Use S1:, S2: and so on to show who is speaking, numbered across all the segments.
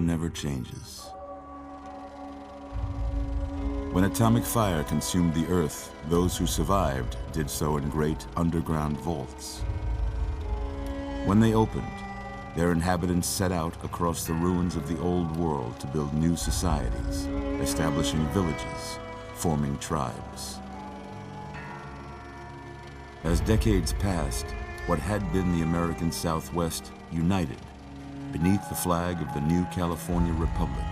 S1: never changes. When atomic fire consumed the Earth, those who survived did so in great underground vaults. When they opened, their inhabitants set out across the ruins of the old world to build new societies, establishing villages, forming tribes. As decades passed, what had been the American Southwest united beneath the flag of the new California Republic,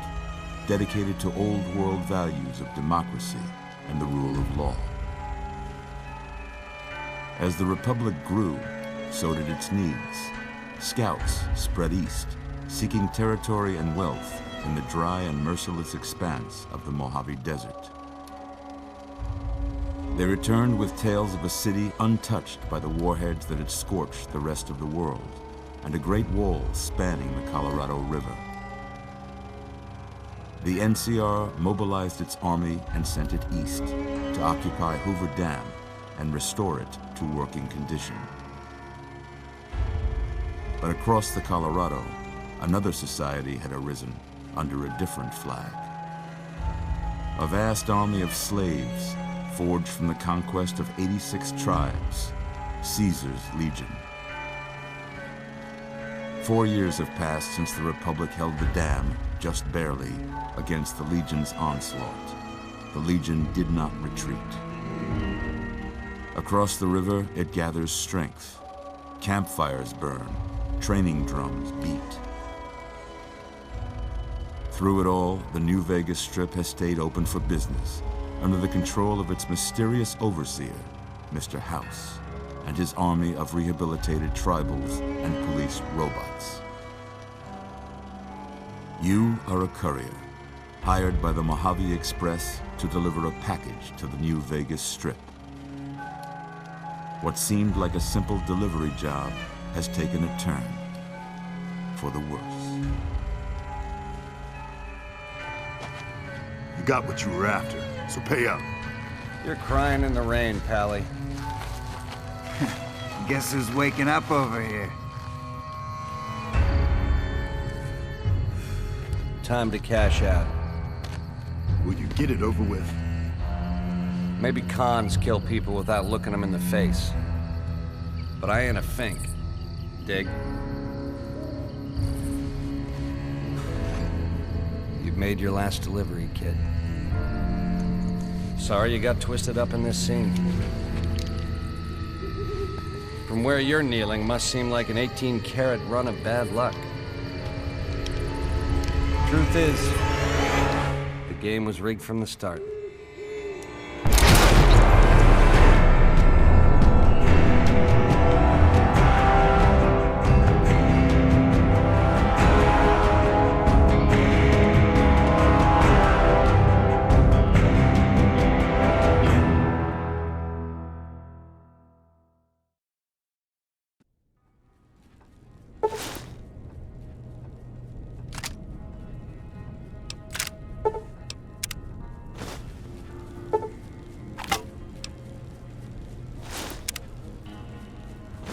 S1: dedicated to old world values of democracy and the rule of law. As the Republic grew, so did its needs. Scouts spread east, seeking territory and wealth in the dry and merciless expanse of the Mojave Desert. They returned with tales of a city untouched by the warheads that had scorched the rest of the world, and a great wall spanning the Colorado River. The NCR mobilized its army and sent it east to occupy Hoover Dam and restore it to working condition. But across the Colorado, another society had arisen under a different flag. A vast army of slaves forged from the conquest of 86 tribes, Caesar's Legion. 4 years have passed since the Republic held the dam, just barely, against the Legion's onslaught. The Legion did not retreat. Across the river, it gathers strength. Campfires burn, training drums beat. Through it all, the New Vegas Strip has stayed open for business, under the control of its mysterious overseer, Mr. House, and his army of rehabilitated tribals and police robots. You are a courier, hired by the Mojave Express to deliver a package to the New Vegas Strip. What seemed like a simple delivery job has taken a turn for the worse.
S2: You got what you were after, so pay up.
S3: You're crying in the rain, Pally.
S4: Guess who's waking up over here?
S3: Time to cash out.
S2: Will you get it over with?
S3: Maybe cons kill people without looking them in the face. But I ain't a fink. Dig? You've made your last delivery, kid. Sorry you got twisted up in this scene. From where you're kneeling must seem like an 18-carat run of bad luck. Truth is, the game was rigged from the start.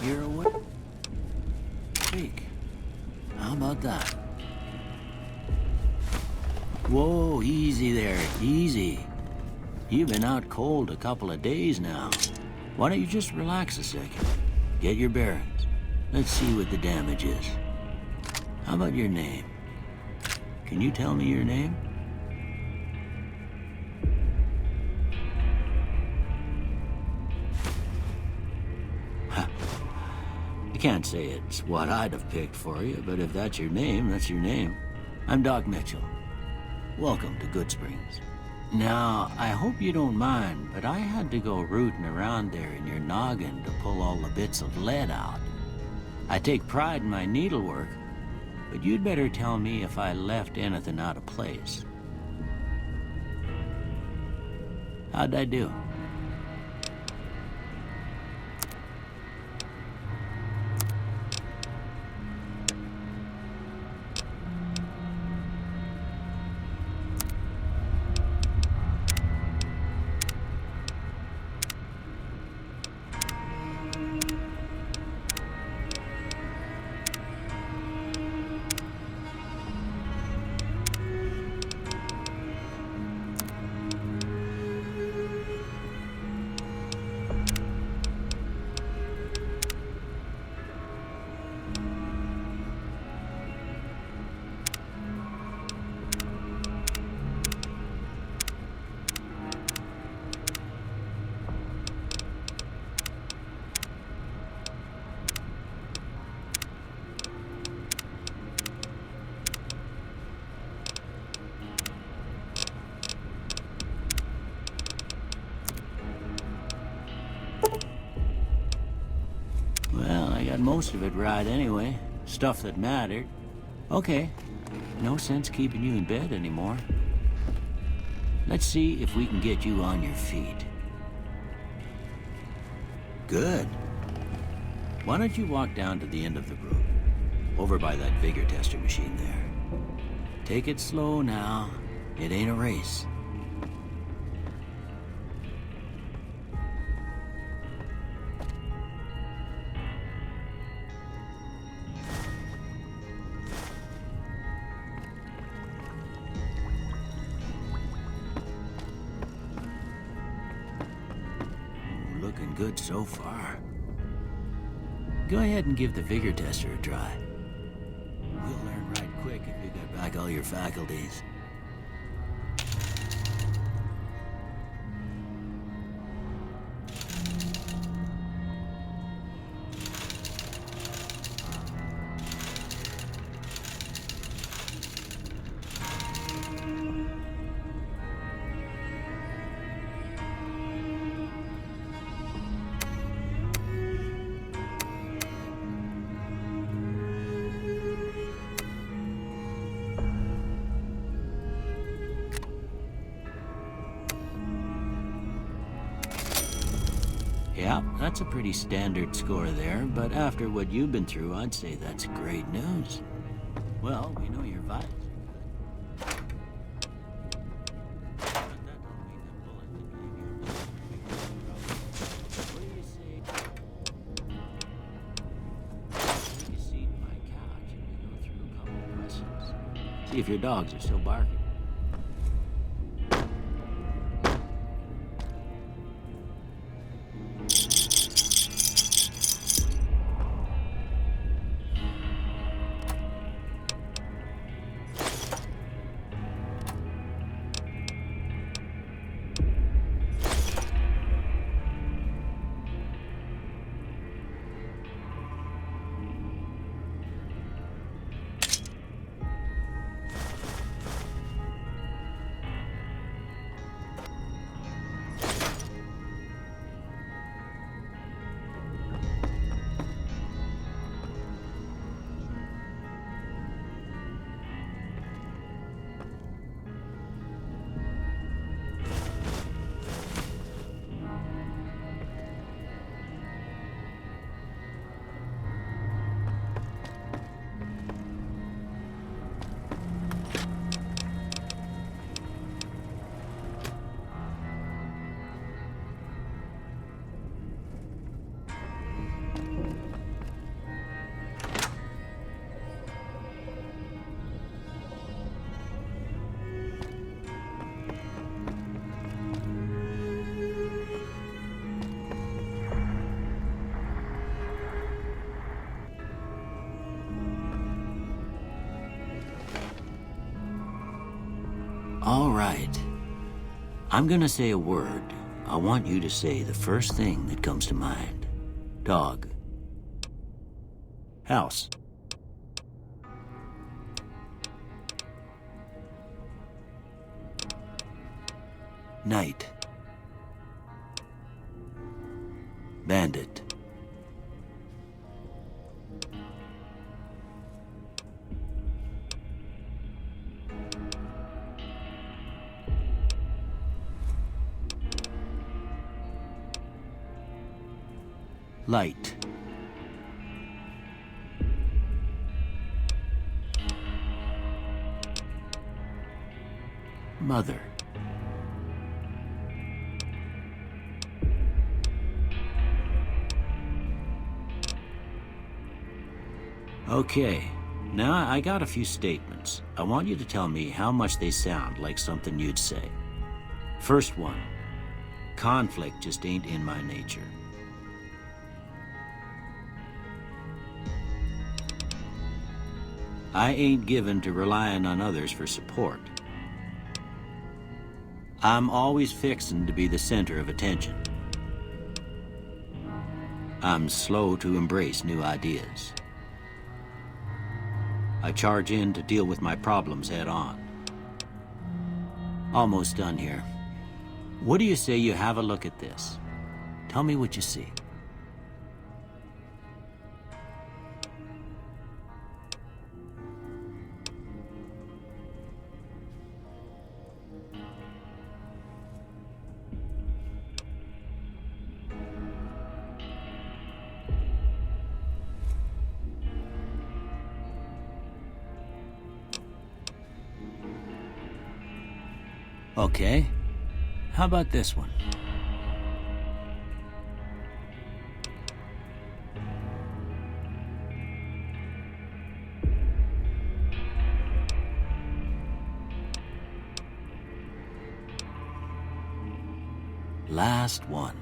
S5: You're away. Speak. How about that? Whoa, easy there, easy. You've been out cold a couple of days now. Why don't you just relax a second? Get your bearings. Let's see what the damage is. How about your name? Can you tell me your name? I can't say it's what I'd have picked for you, but if that's your name, that's your name. I'm Doc Mitchell. Welcome to Good Springs. Now, I hope you don't mind, but I had to go rooting around there in your noggin to pull all the bits of lead out. I take pride in my needlework, but you'd better tell me if I left anything out of place. How'd I do? got most of it right anyway. Stuff that mattered. Okay, no sense keeping you in bed anymore. Let's see if we can get you on your feet. Good. Why don't you walk down to the end of the room, over by that vigor tester machine there. Take it slow now. It ain't a race. Looking good so far. Go ahead and give the vigor tester a try. We'll learn right quick if you got back all your faculties. Yeah, that's a pretty standard score there, but after what you've been through, I'd say that's great news. Well, we know your vitals are good. But that don't mean that bullet didn't leave you a what do you say? Take a seat on my couch and we go through a couple of questions. See if your dogs are still barking. All right. I'm gonna say a word. I want you to say the first thing that comes to mind. Dog. House. Night. Bandit. Light. Mother. Okay, now I got a few statements. I want you to tell me how much they sound like something you'd say. First one, conflict just ain't in my nature. I ain't given to relying on others for support. I'm always fixin' to be the center of attention. I'm slow to embrace new ideas. I charge in to deal with my problems head on. Almost done here. What do you say you have a look at this? Tell me what you see. Okay. How about this one? Last one.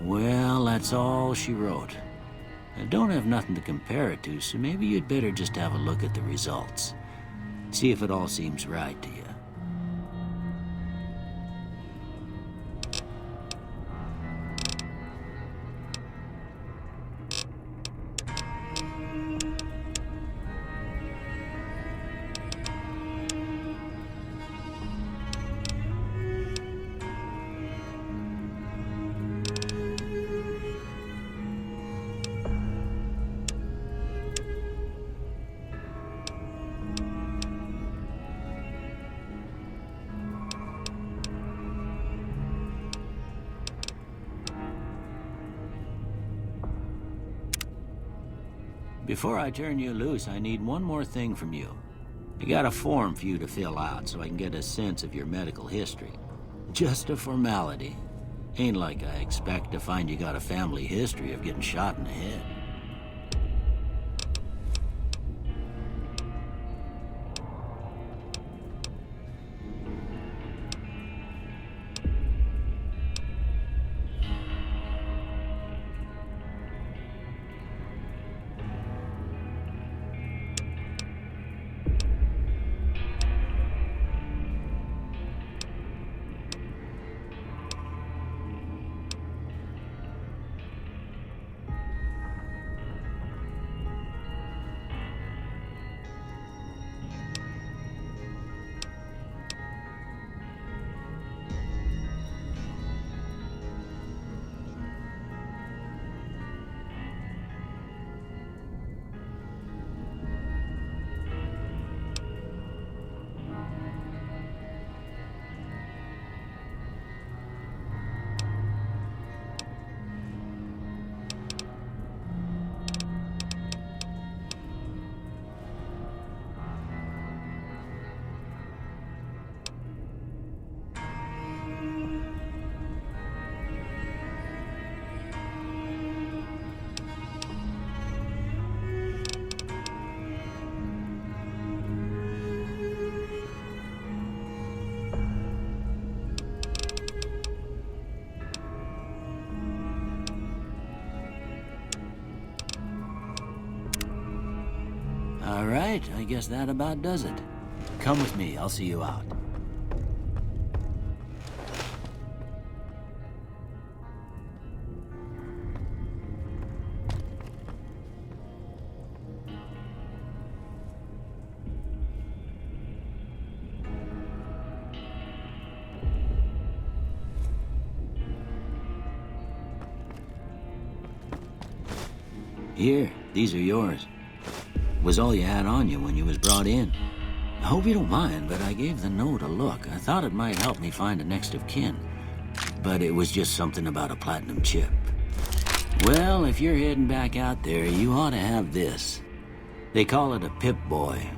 S5: Well, that's all she wrote. I don't have nothing to compare it to, so maybe you'd better just have a look at the results. See if it all seems right to you. Before I turn you loose, I need one more thing from you. I got a form for you to fill out so I can get a sense of your medical history. Just a formality. Ain't like I expect to find you got a family history of getting shot in the head. All right, I guess that about does it. Come with me, I'll see you out. Here, these are yours. Was all you had on you when you was brought in. I hope you don't mind, but I gave the note a look. I thought it might help me find a next of kin. But it was just something about a platinum chip. Well, if you're heading back out there, you ought to have this. They call it a Pip-Boy.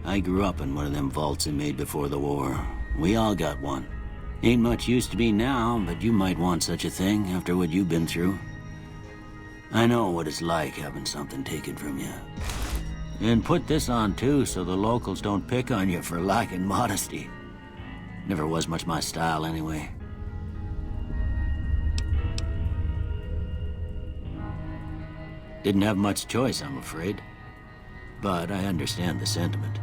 S5: I grew up in one of them vaults they made before the war. We all got one. Ain't much use to me now, but you might want such a thing after what you've been through. I know what it's like having something taken from you. And put this on too, so the locals don't pick on you for lacking modesty. Never was much my style anyway. Didn't have much choice, I'm afraid. But I understand the sentiment.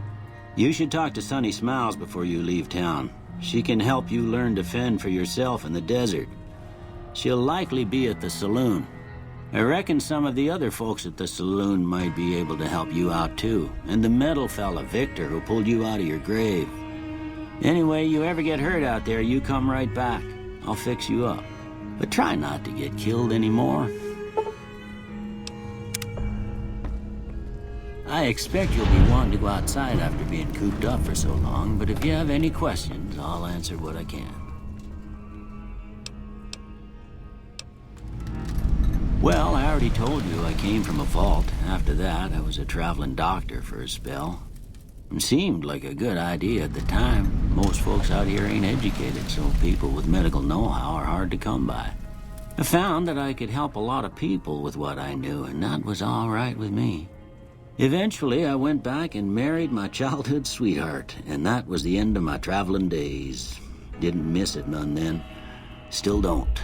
S5: You should talk to Sunny Smiles before you leave town. She can help you learn to fend for yourself in the desert. She'll likely be at the saloon. I reckon some of the other folks at the saloon might be able to help you out too. And the metal fella, Victor, who pulled you out of your grave. Anyway, you ever get hurt out there, you come right back. I'll fix you up. But try not to get killed anymore. I expect you'll be wanting to go outside after being cooped up for so long, but if you have any questions, I'll answer what I can. Well, I already told you I came from a vault. After that, I was a traveling doctor for a spell. It seemed like a good idea at the time. Most folks out here ain't educated, so people with medical know-how are hard to come by. I found that I could help a lot of people with what I knew, and that was all right with me. Eventually, I went back and married my childhood sweetheart, and that was the end of my traveling days. Didn't miss it none then. Still don't.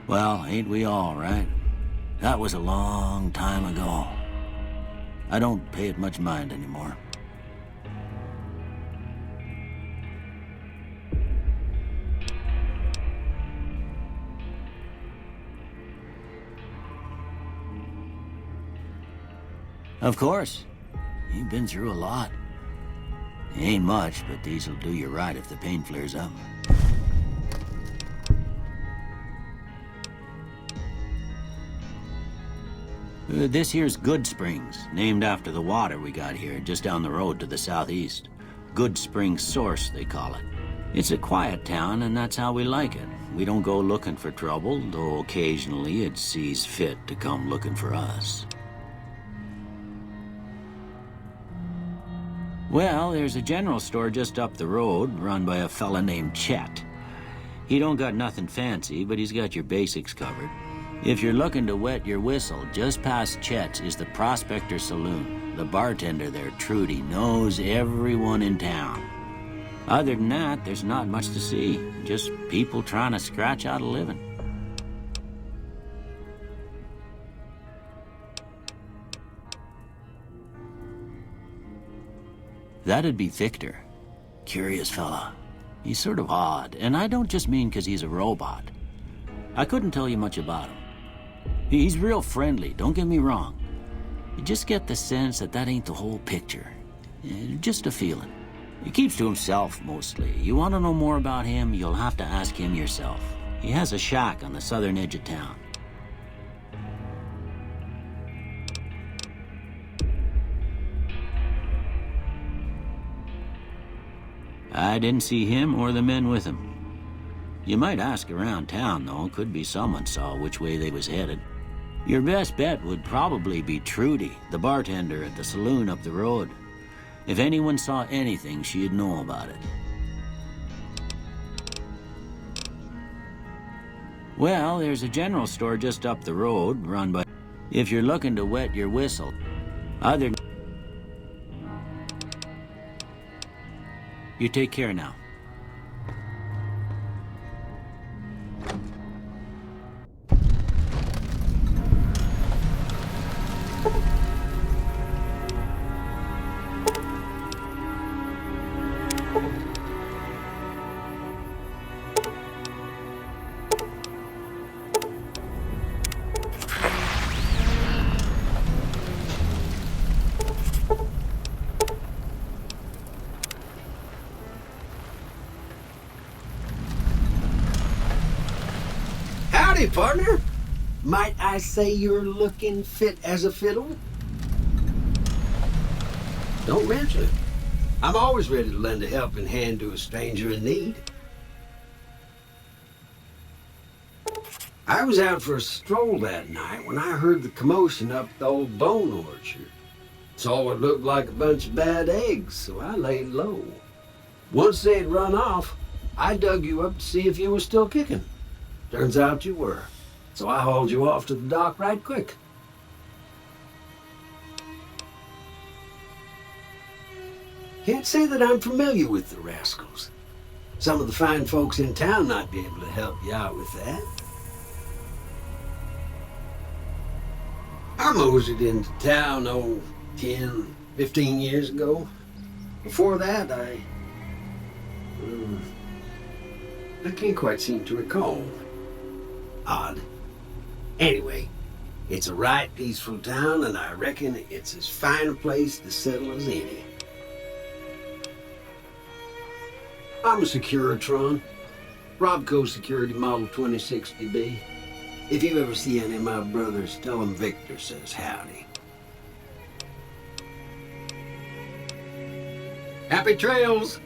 S5: Well, ain't we all, right? That was a long time ago. I don't pay it much mind anymore. Of course. You've been through a lot. Ain't much, but these'll do you right if the pain flares up. This here's Good Springs, named after the water we got here, just down the road to the southeast. Good Springs Source, they call it. It's a quiet town, and that's how we like it. We don't go looking for trouble, though occasionally it sees fit to come looking for us. Well, there's a general store just up the road, run by a fella named Chet. He don't got nothing fancy, but he's got your basics covered. If you're looking to wet your whistle, just past Chet's is the Prospector Saloon. The bartender there, Trudy, knows everyone in town. Other than that, there's not much to see. Just people trying to scratch out a living. That'd be Victor. Curious fella. He's sort of odd, and I don't just mean 'cause he's a robot. I couldn't tell you much about him. He's real friendly, don't get me wrong. You just get the sense that that ain't the whole picture. Just a feeling. He keeps to himself, mostly. You want to know more about him, you'll have to ask him yourself. He has a shack on the southern edge of town. I didn't see him or the men with him. You might ask around town, though. Could be someone saw which way they was headed. Your best bet would probably be Trudy, the bartender at the saloon up the road. If anyone saw anything, she'd know about it. Well, there's a general store just up the road, run by... If you're looking to wet your whistle, other... You take care now.
S6: Howdy, partner. Might I say you're looking fit as a fiddle? Don't mention it. I'm always ready to lend a helping hand to a stranger in need. I was out for a stroll that night when I heard the commotion up the old bone orchard. Saw what looked like a bunch of bad eggs, so I laid low. Once they'd run off, I dug you up to see if you were still kicking. Turns out you were, so I hauled you off to the dock right quick. Can't say that I'm familiar with the rascals. Some of the fine folks in town might be able to help you out with that. I moseyed into town, 10, 15 years ago. Before that, I can't quite seem to recall. Odd. Anyway, it's a right peaceful town, and I reckon it's as fine a place to settle as any. I'm a Securitron. Robco Security Model 2060B. If you ever see any of my brothers, tell them Victor says howdy. Happy trails!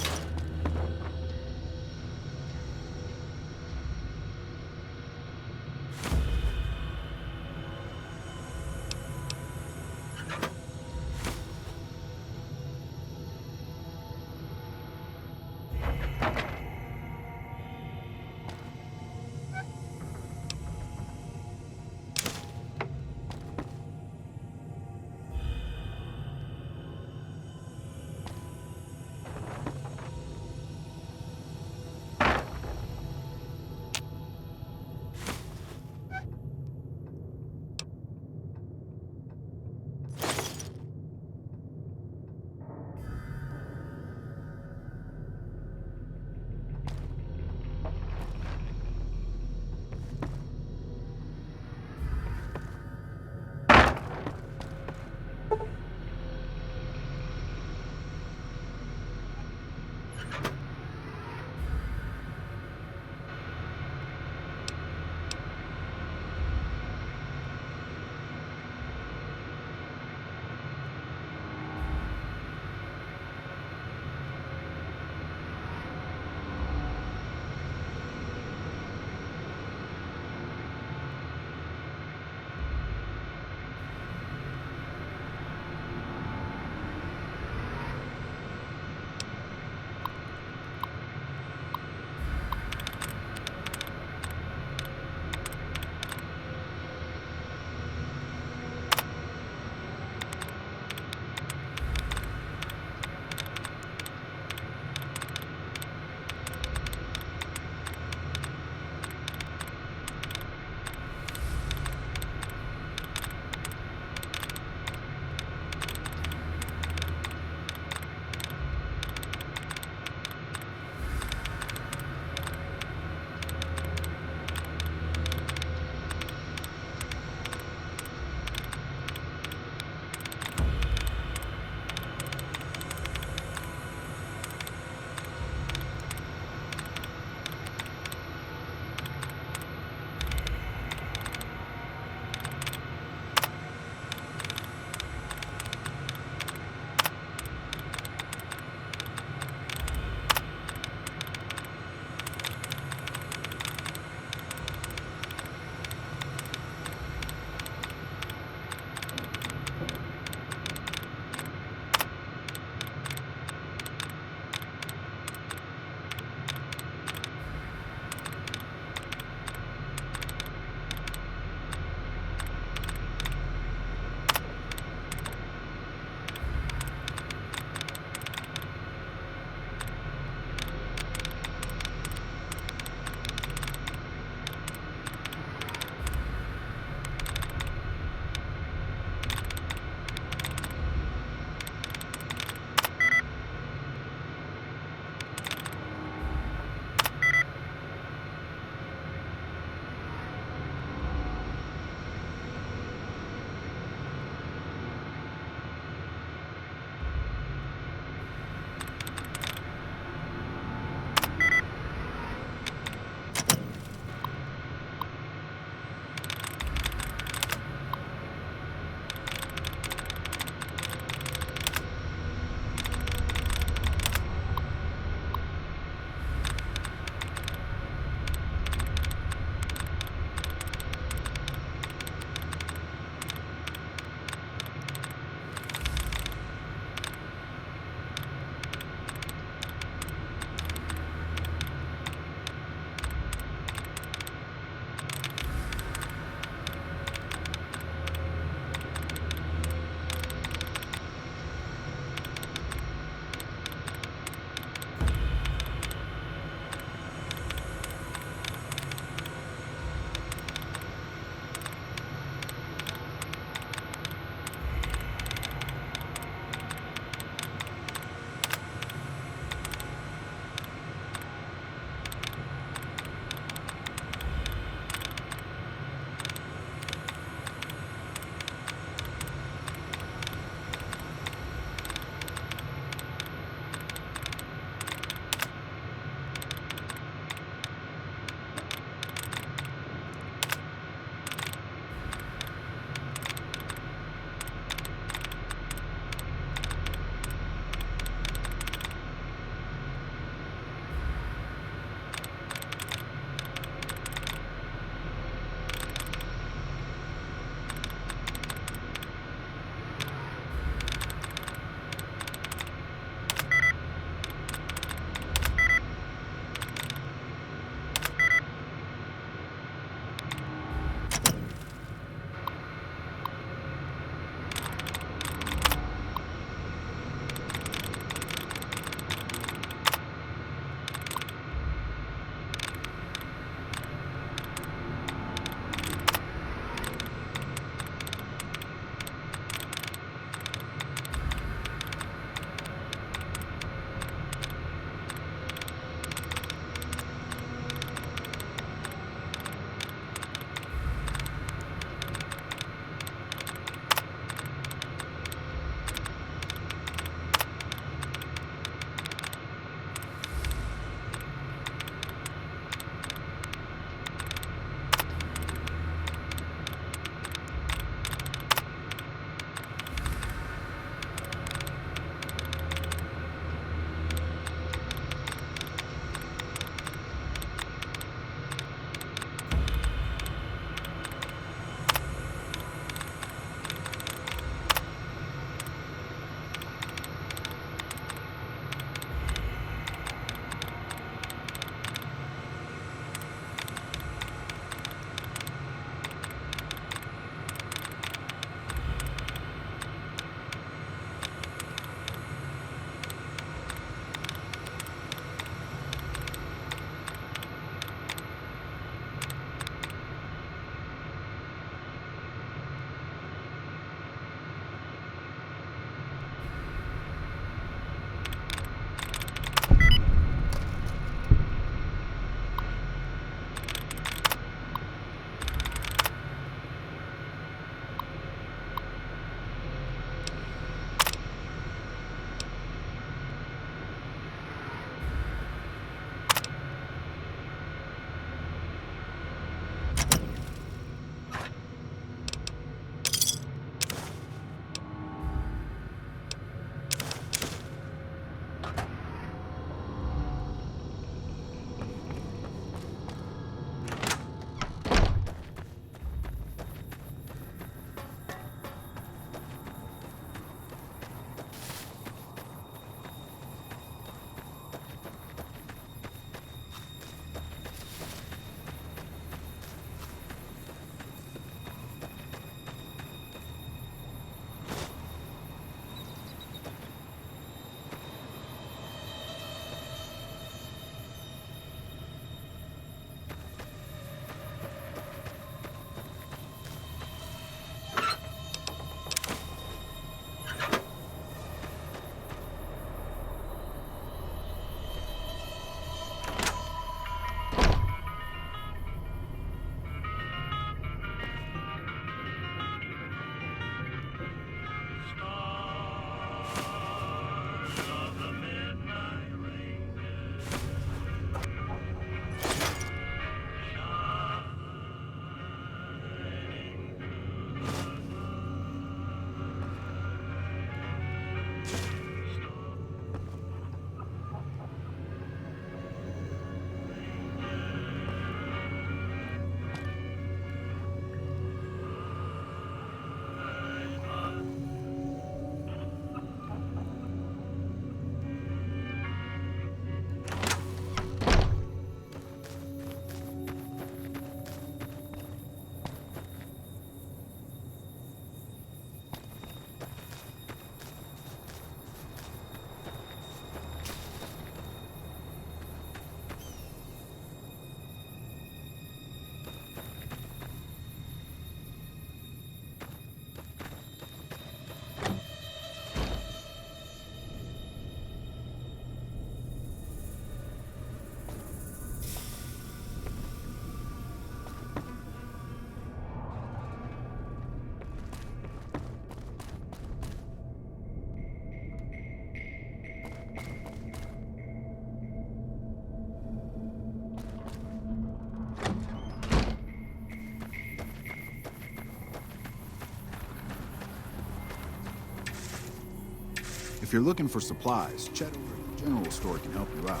S7: If you're looking for supplies, Chet over at the general store can help you out.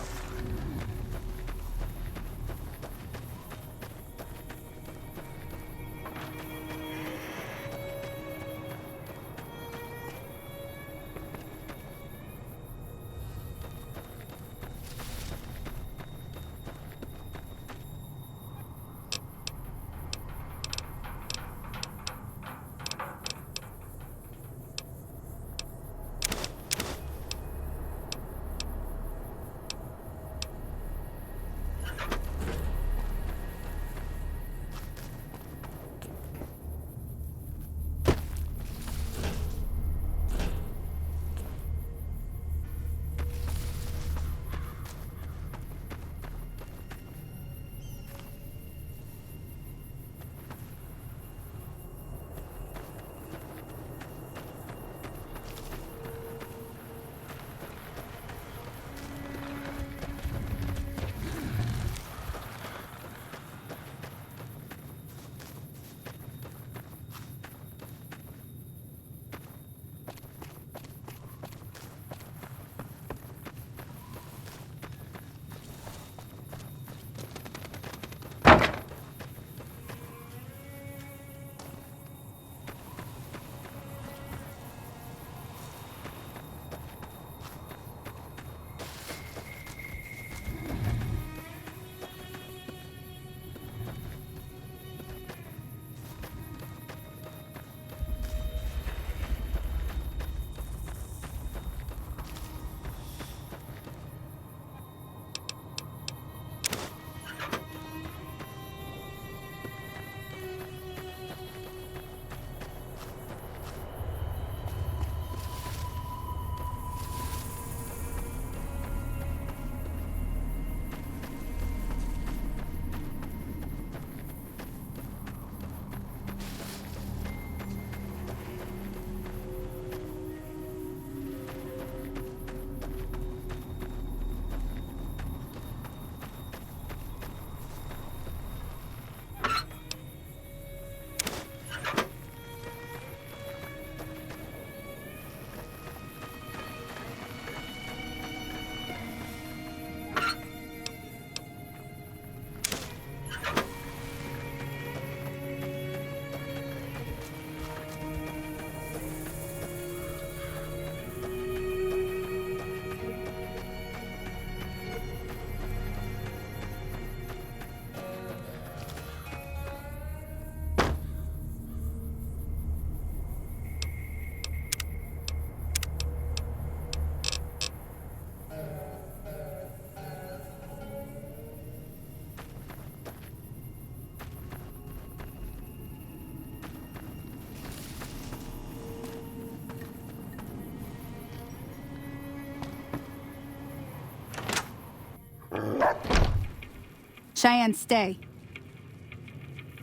S8: Cheyenne, stay.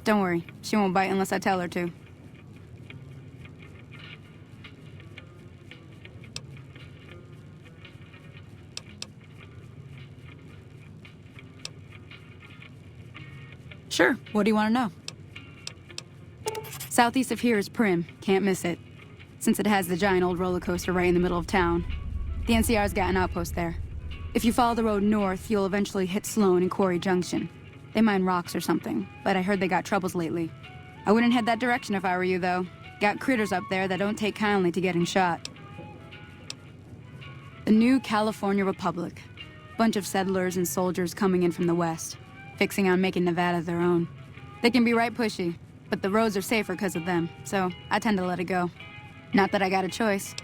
S8: Don't worry, she won't bite unless I tell her to. Sure, what do you want to know? Southeast of here is Prim, can't miss it. Since it has the giant old roller coaster right in the middle of town. The NCR's got an outpost there. If you follow the road north, you'll eventually hit Sloan and Quarry Junction. They mine rocks or something, but I heard they got troubles lately. I wouldn't head that direction if I were you, though. Got critters up there that don't take kindly to getting shot. The new California Republic. Bunch of settlers and soldiers coming in from the west, fixing on making Nevada their own. They can be right pushy, but the roads are safer because of them, so I tend to let it go. Not that I got a choice.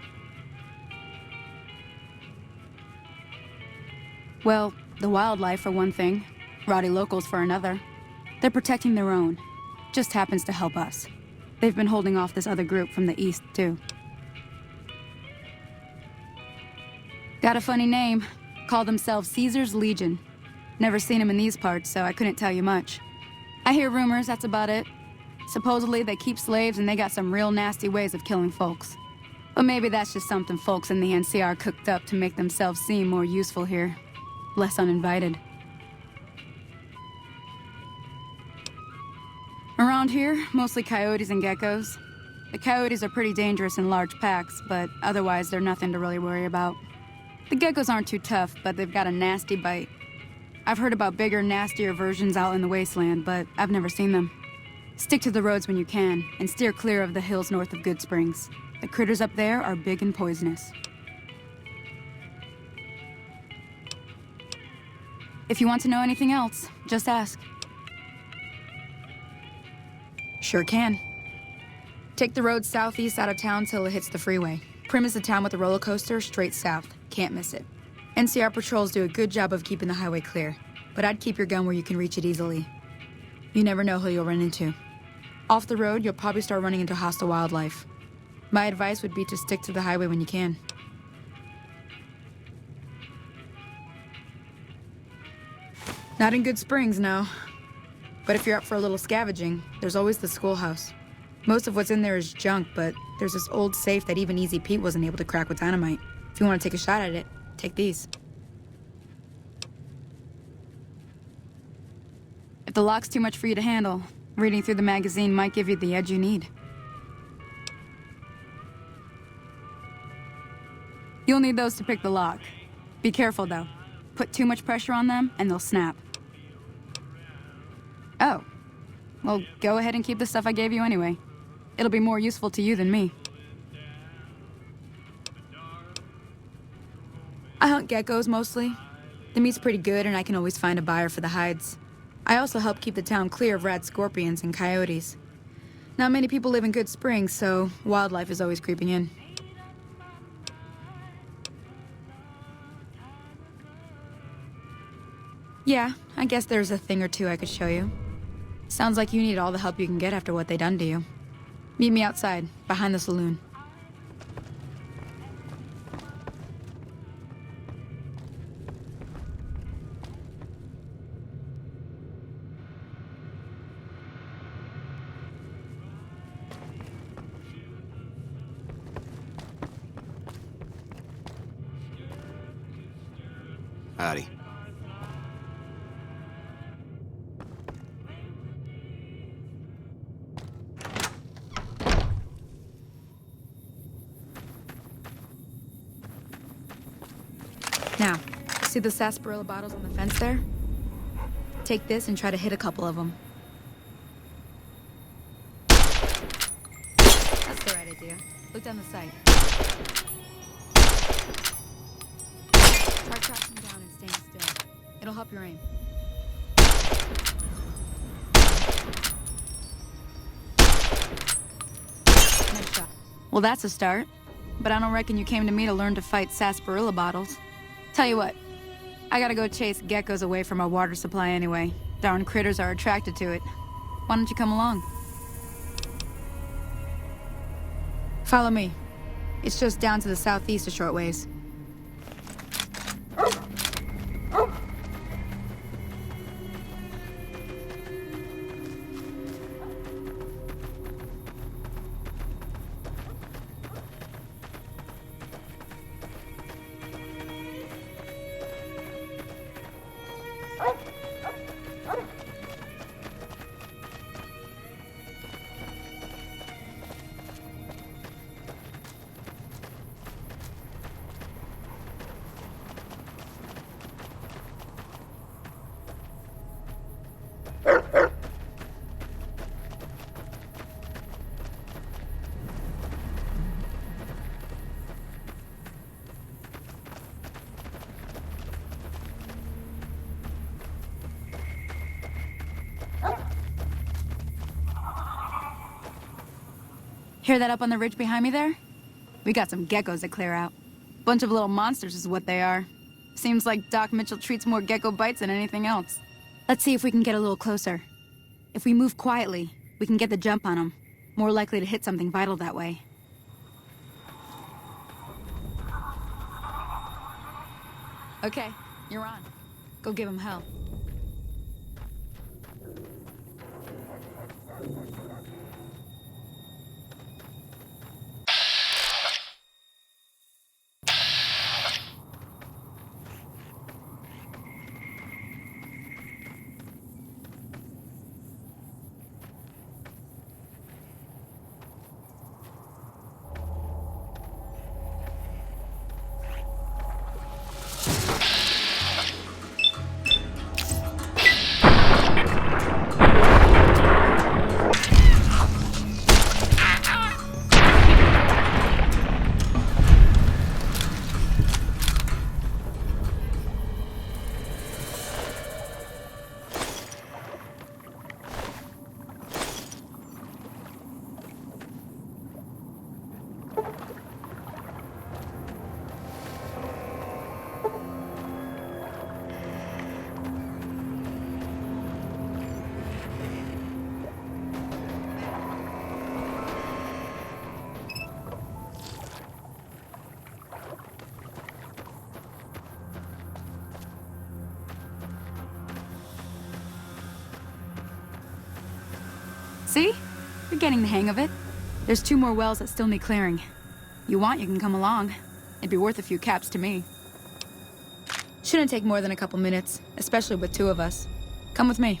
S8: Well, the wildlife for one thing, rowdy locals for another. They're protecting their own. Just happens to help us. They've been holding off this other group from the east, too. Got a funny name. Call themselves Caesar's Legion. Never seen them in these parts, so I couldn't tell you much. I hear rumors, that's about it. Supposedly they keep slaves and they got some real nasty ways of killing folks. But maybe that's just something folks in the NCR cooked up to make themselves seem more useful here. Less uninvited. Around here, mostly coyotes and geckos. The coyotes are pretty dangerous in large packs, but otherwise they're nothing to really worry about. The geckos aren't too tough, but they've got a nasty bite. I've heard about bigger, nastier versions out in the wasteland, but I've never seen them. Stick to the roads when you can, and steer clear of the hills north of Good Springs. The critters up there are big and poisonous. If you want to know anything else, just ask. Sure can. Take the road southeast out of town till it hits the freeway. Prim is the town with the roller coaster straight south. Can't miss it. NCR patrols do a good job of keeping the highway clear, but I'd keep your gun where you can reach it easily. You never know who you'll run into. Off the road, you'll probably start running into hostile wildlife. My advice would be to stick to the highway when you can. Not in Good Springs, no. But if you're up for a little scavenging, there's always the schoolhouse. Most of what's in there is junk, but there's this old safe that even Easy Pete wasn't able to crack with dynamite. If you want to take a shot at it, take these. If the lock's too much for you to handle, reading through the magazine might give you the edge you need. You'll need those to pick the lock. Be careful, though. Put too much pressure on them, and they'll snap. Oh. Well, go ahead and keep the stuff I gave you anyway. It'll be more useful to you than me. I hunt geckos, mostly. The meat's pretty good, and I can always find a buyer for the hides. I also help keep the town clear of rat scorpions and coyotes. Not many people live in Good Springs, so wildlife is always creeping in. Yeah, I guess there's a thing or two I could show you. Sounds like you need all the help you can get after what they done to you. Meet me outside, behind the saloon.
S9: Howdy.
S8: Now, see the sarsaparilla bottles on the fence there? Take this and try to hit a couple of them. That's the right idea. Look down the sight. Try crouching down and staying still. It'll help your aim. Nice shot. Well, that's a start. But I don't reckon you came to me to learn to fight sarsaparilla bottles. Tell you what, I gotta go chase geckos away from our water supply anyway. Darn critters are attracted to it. Why don't you come along? Follow me. It's just down to the southeast a short ways. Hear that up on the ridge behind me there? We got some geckos to clear out. Bunch of little monsters is what they are. Seems like Doc Mitchell treats more gecko bites than anything else. Let's see if we can get a little closer. If we move quietly, we can get the jump on them. More likely to hit something vital that way. Okay, you're on. Go give him hell. See? You're getting the hang of it. There's 2 more wells that still need clearing. You want, you can come along. It'd be worth a few caps to me. Shouldn't take more than a couple minutes, especially with 2 of us. Come with me.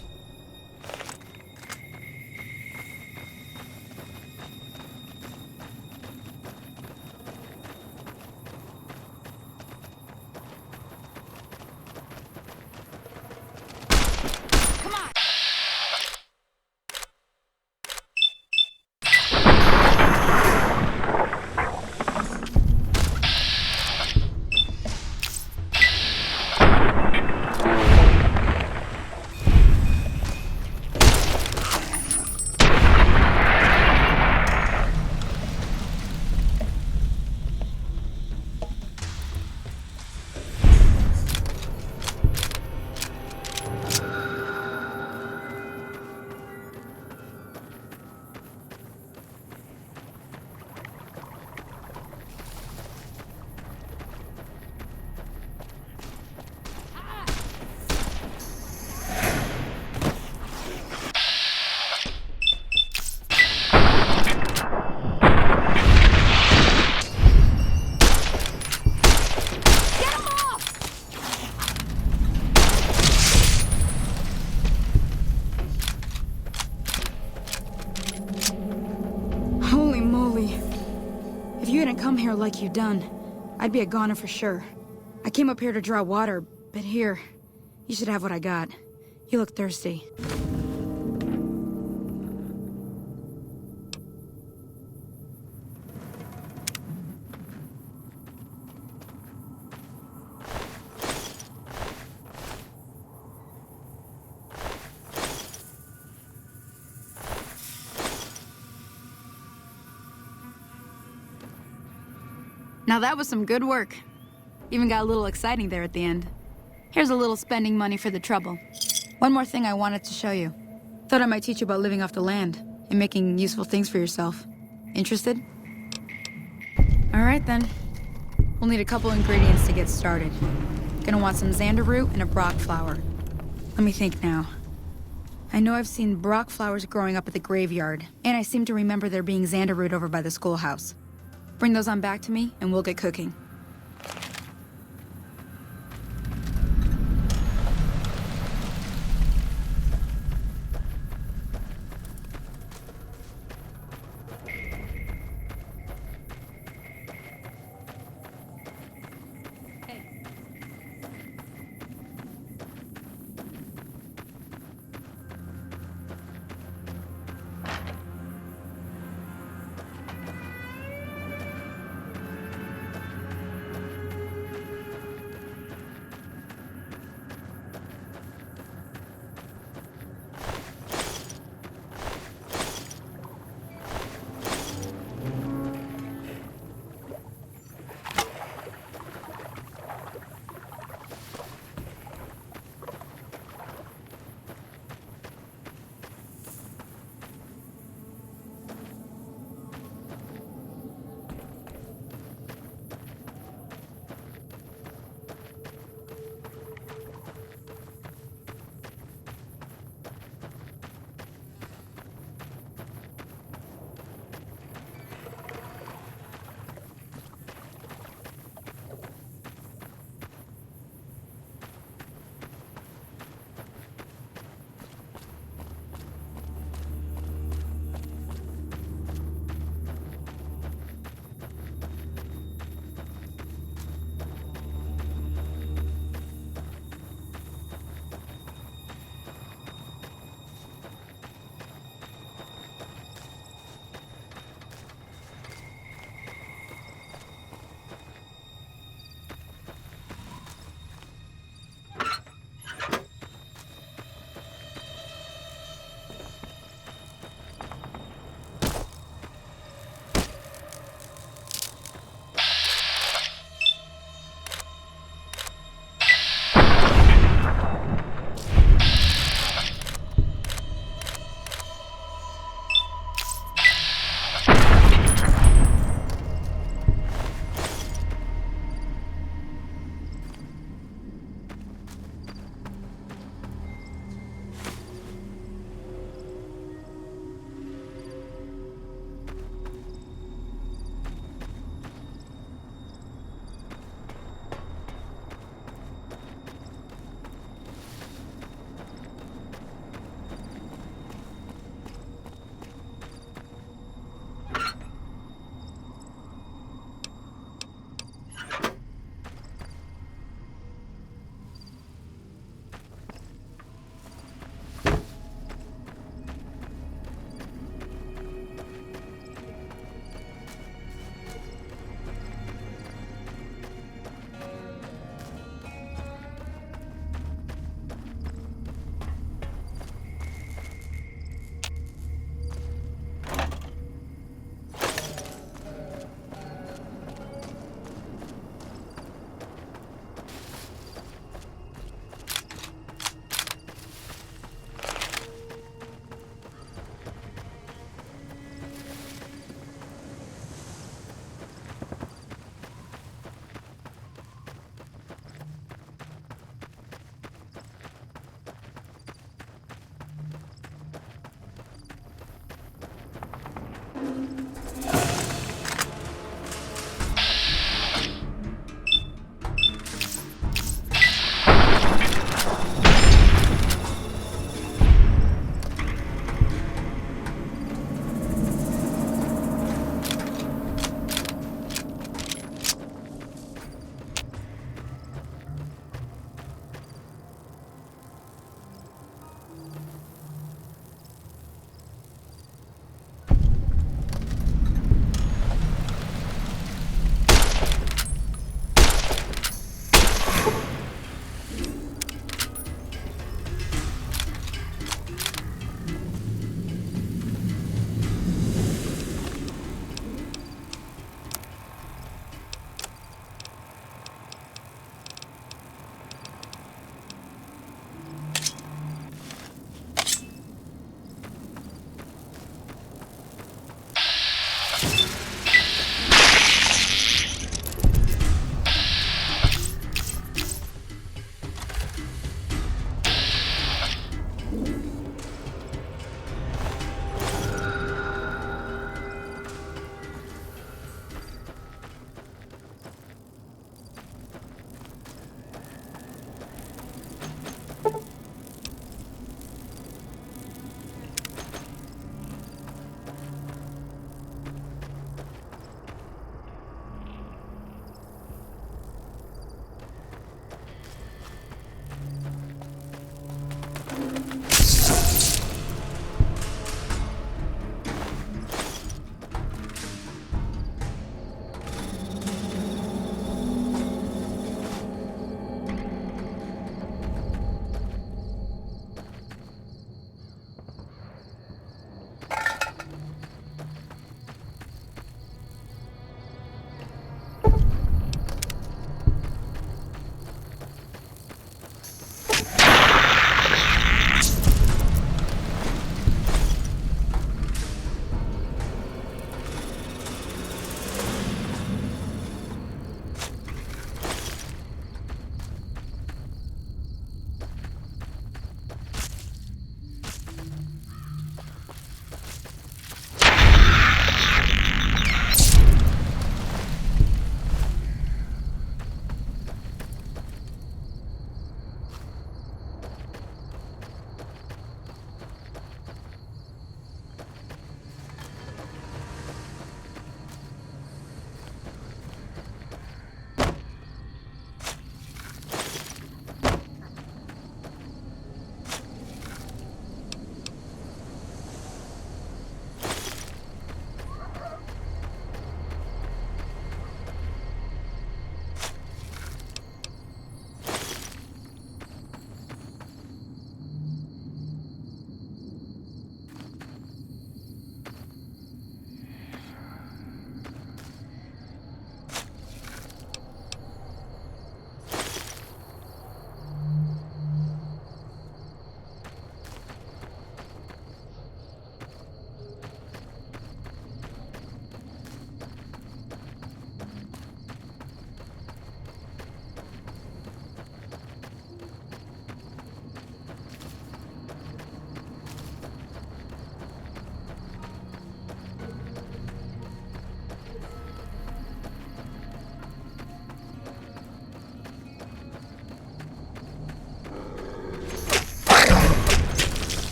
S8: Holy moly. If you hadn't come here like you done, I'd be a goner for sure. I came up here to draw water, but here, you should have what I got. You look thirsty. Now that was some good work. Even got a little exciting there at the end. Here's a little spending money for the trouble. One more thing I wanted to show you. Thought I might teach you about living off the land and making useful things for yourself. Interested? All right then. We'll need a couple ingredients to get started. Gonna want some xander root and a brock flower. Let me think now. I know I've seen brock flowers growing up at the graveyard, and I seem to remember there being xander root over by the schoolhouse. Bring those on back to me, and we'll get cooking.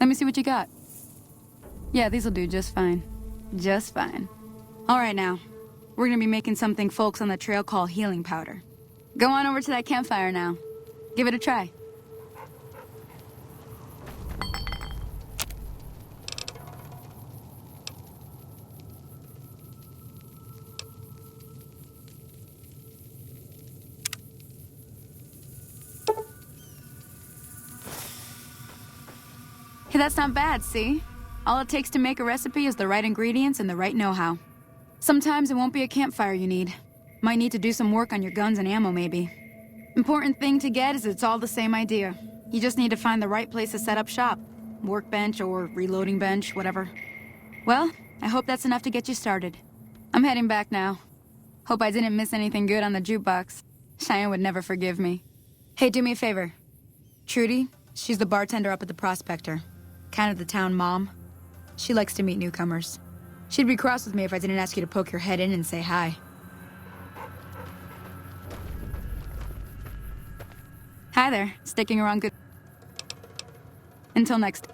S8: me see what you got. Yeah, these'll do just fine. Just fine. All right now. We're gonna be making something folks on the trail call healing powder. Go on over to that campfire now. Give it a try. Hey, that's not bad, see? All it takes to make a recipe is the right ingredients and the right know-how. Sometimes it won't be a campfire you need. Might need to do some work on your guns and ammo, maybe. Important thing to get is it's all the same idea. You just need to find the right place to set up shop. Workbench or reloading bench, whatever. Well, I hope that's enough to get you started. I'm heading back now. Hope I didn't miss anything good on the jukebox. Cheyenne would never forgive me. Hey, do me a favor. Trudy, she's the bartender up at the Prospector. Kind of the town mom. She likes to meet newcomers. She'd be cross with me if I didn't ask you to poke your head in and say hi. Hi there. Sticking around good... Until next...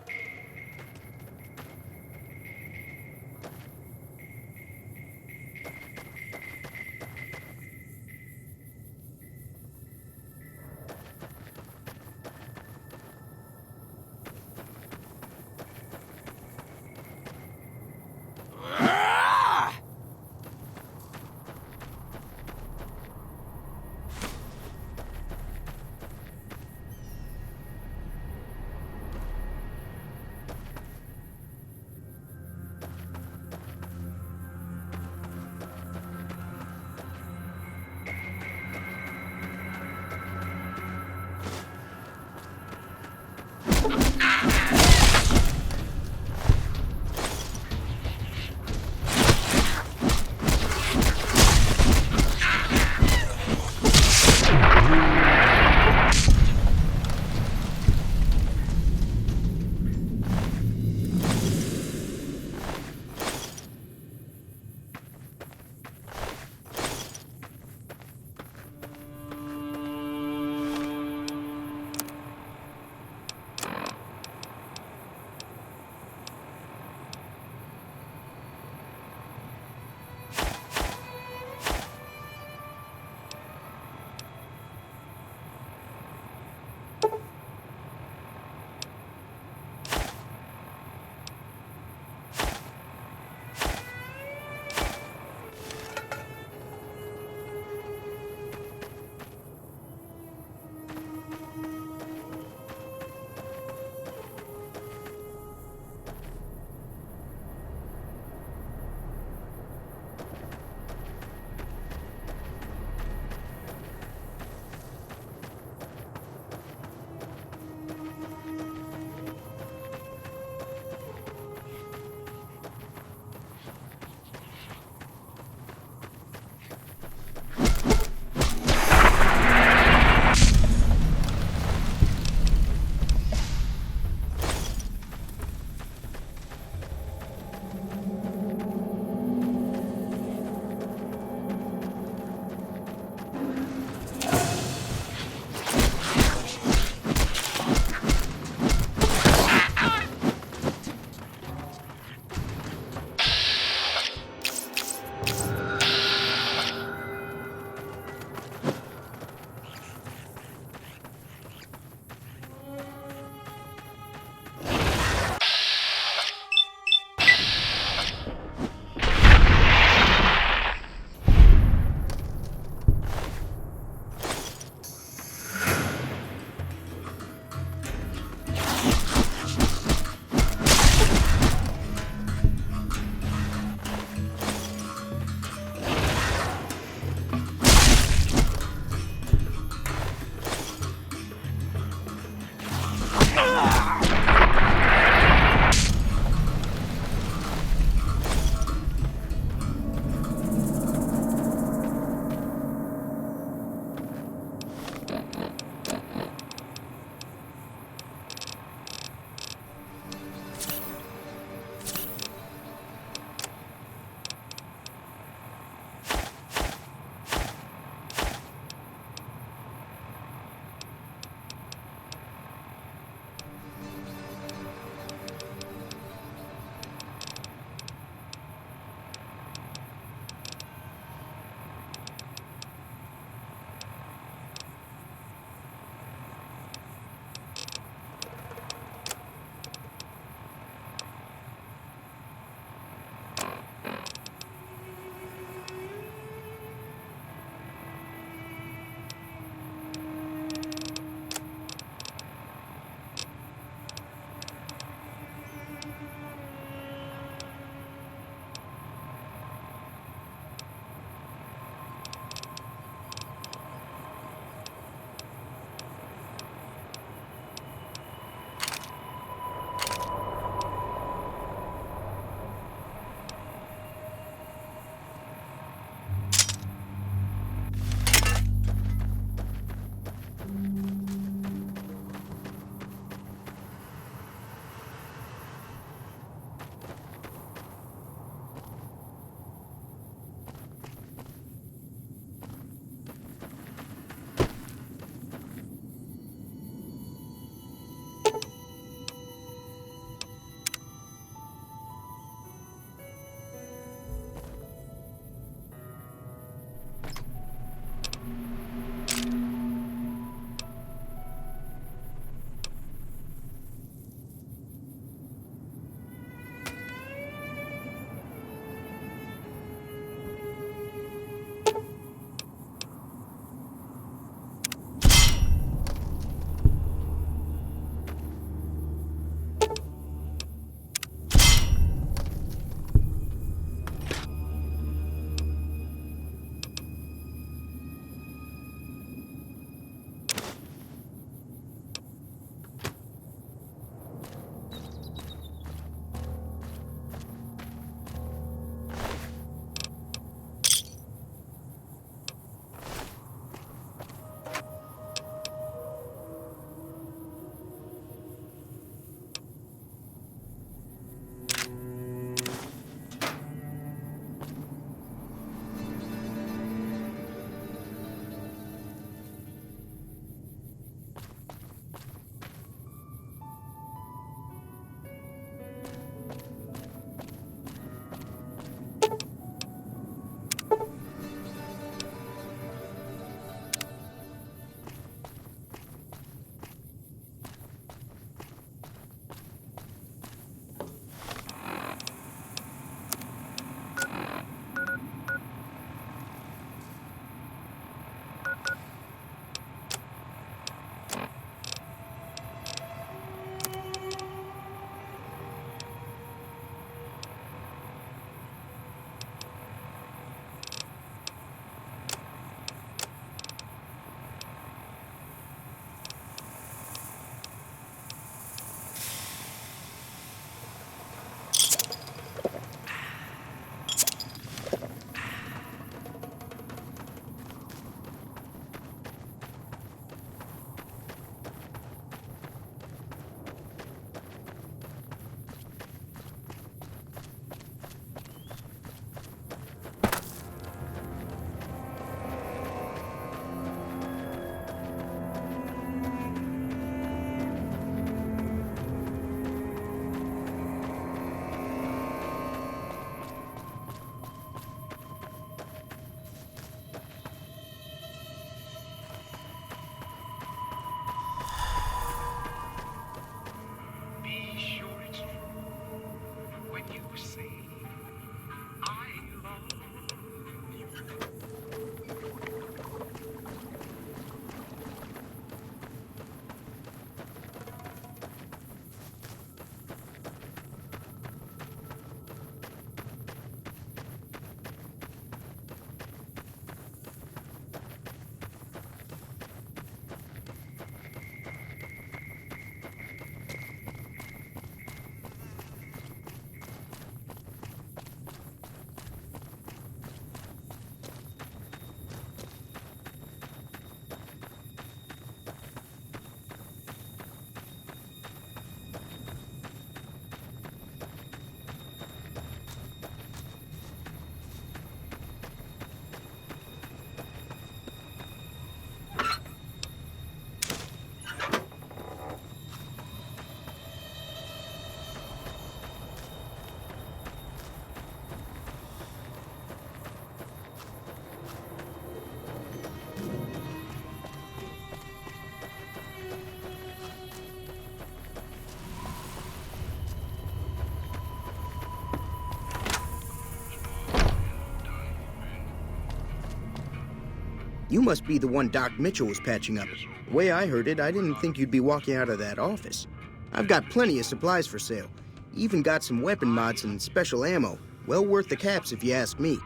S9: You must be the one Doc Mitchell was patching up. The way I heard it, I didn't think you'd be walking out of that office. I've got plenty of supplies for sale. Even got some weapon mods and special ammo. Well worth the caps if you ask me.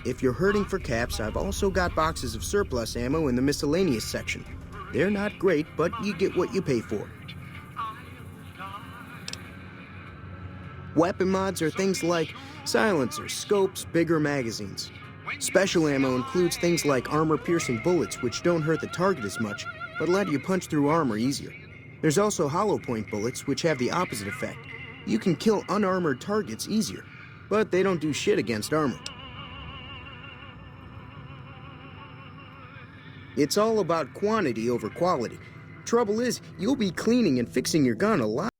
S9: If you're hurting for caps, I've also got boxes of surplus ammo in the miscellaneous section. They're not great, but you get what you pay for. Weapon mods are things like silencers, scopes, bigger magazines. Special ammo includes things like armor-piercing bullets, which don't hurt the target as much, but let you punch through armor easier. There's also hollow point bullets, which have the opposite effect. You can kill unarmored targets easier, but they don't do shit against armor. It's all about quantity over quality. Trouble is, you'll be cleaning and fixing your gun a lot.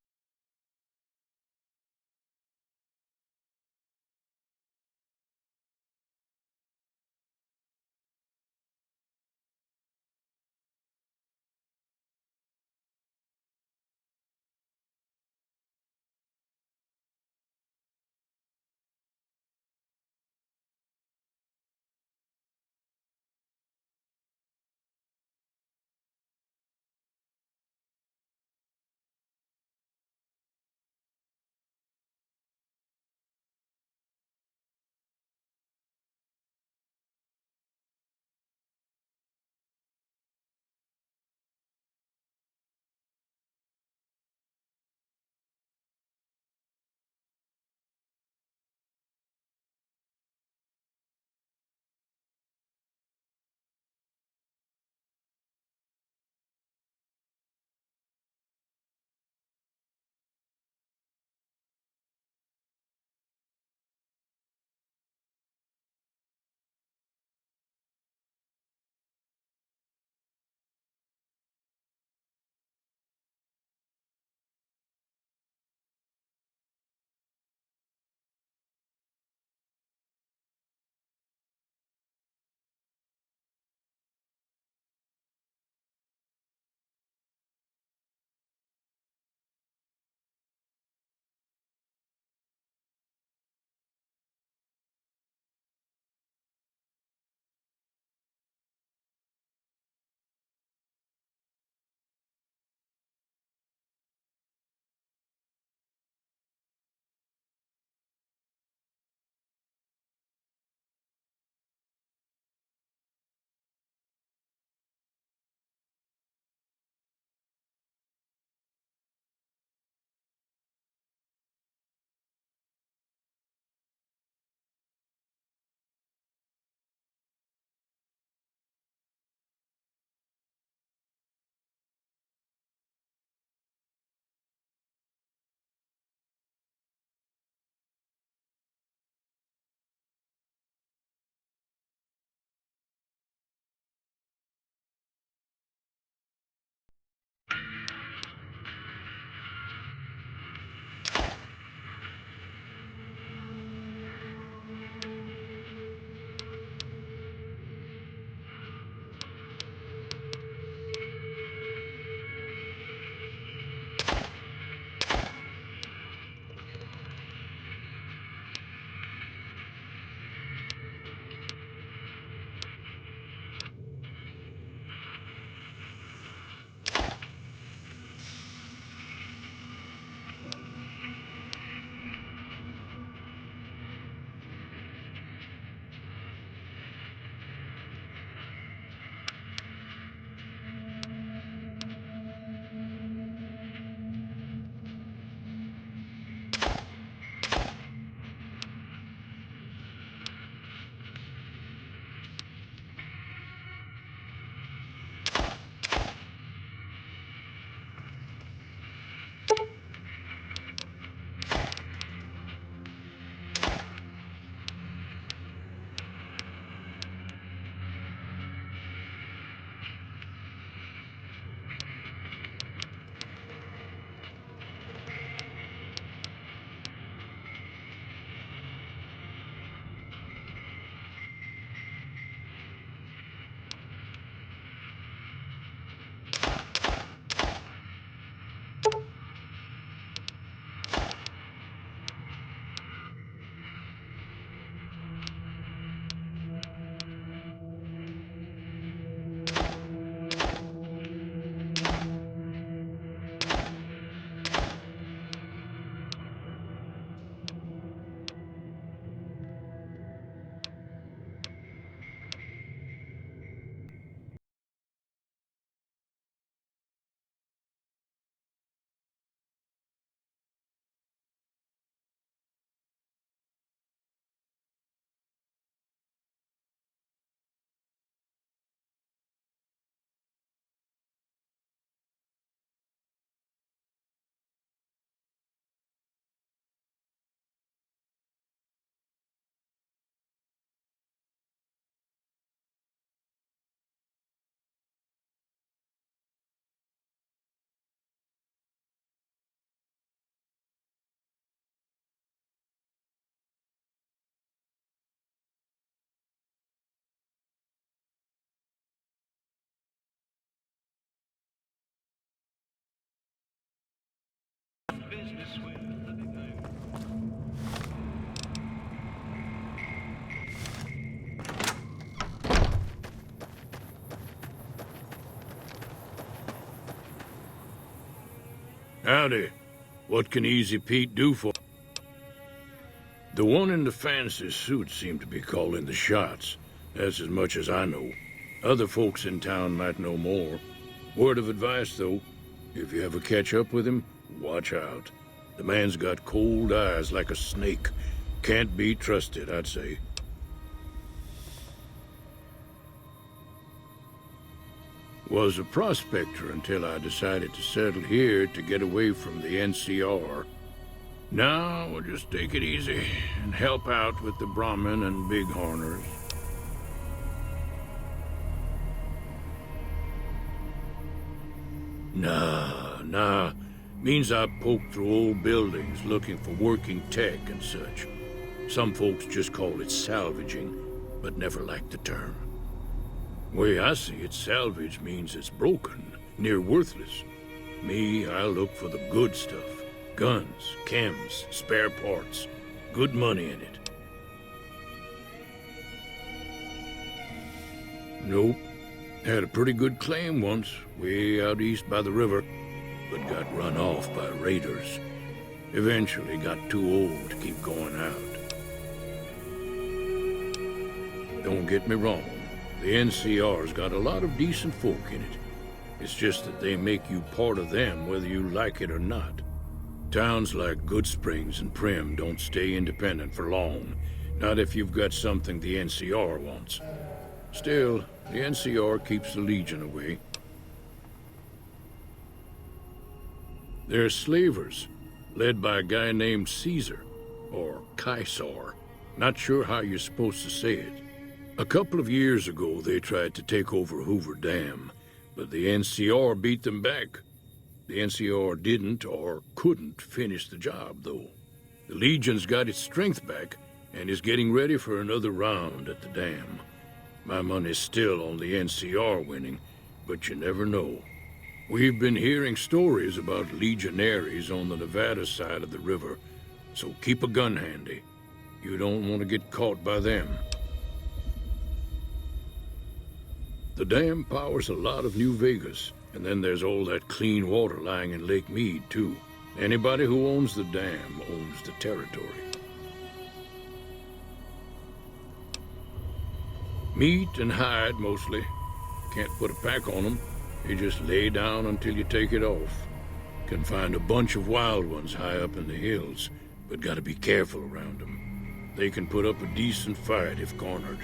S10: Howdy. What can Easy Pete do for... The one in the fancy suit seemed to be calling the shots. That's as much as I know. Other folks in town might know more. Word of advice, though. If you ever catch up with him, watch out. The man's got cold eyes like a snake. Can't be trusted, I'd say. Was a prospector until I decided to settle here to get away from the NCR. Now, we'll just take it easy and help out with the Brahmin and Bighorners. Nah. Means I poke through old buildings looking for working tech and such. Some folks just call it salvaging, but never liked the term. Way I see it, salvage means it's broken, near worthless. Me, I look for the good stuff. Guns, chems, spare parts. Good money in it. Nope. Had a pretty good claim once, way out east by the river, but got run off by raiders. Eventually got too old to keep going out. Don't get me wrong. The NCR's got a lot of decent folk in it. It's just that they make you part of them whether you like it or not. Towns like Goodsprings and Prim don't stay independent for long. Not if you've got something the NCR wants. Still, the NCR keeps the Legion away. They're slavers, led by a guy named Caesar, or Caesar. Not sure how you're supposed to say it. A couple of years ago, they tried to take over Hoover Dam, but the NCR beat them back. The NCR didn't or couldn't finish the job, though. The Legion's got its strength back and is getting ready for another round at the dam. My money's still on the NCR winning, but you never know. We've been hearing stories about legionaries on the Nevada side of the river, so keep a gun handy. You don't want to get caught by them. The dam powers a lot of New Vegas, and then there's all that clean water lying in Lake Mead, too. Anybody who owns the dam owns the territory. Meat and hide, mostly. Can't put a pack on them. You just lay down until you take it off. Can find a bunch of wild ones high up in the hills, but gotta be careful around them. They can put up a decent fight if cornered.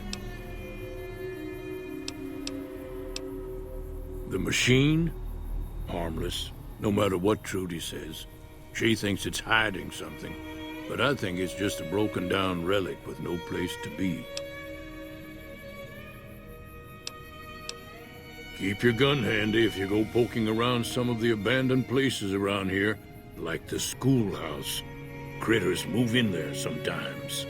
S10: The machine? Harmless, no matter what Trudy says. She thinks it's hiding something, but I think it's just a broken down relic with no place to be. Keep your gun handy if you go poking around some of the abandoned places around here, like the schoolhouse. Critters move in there sometimes.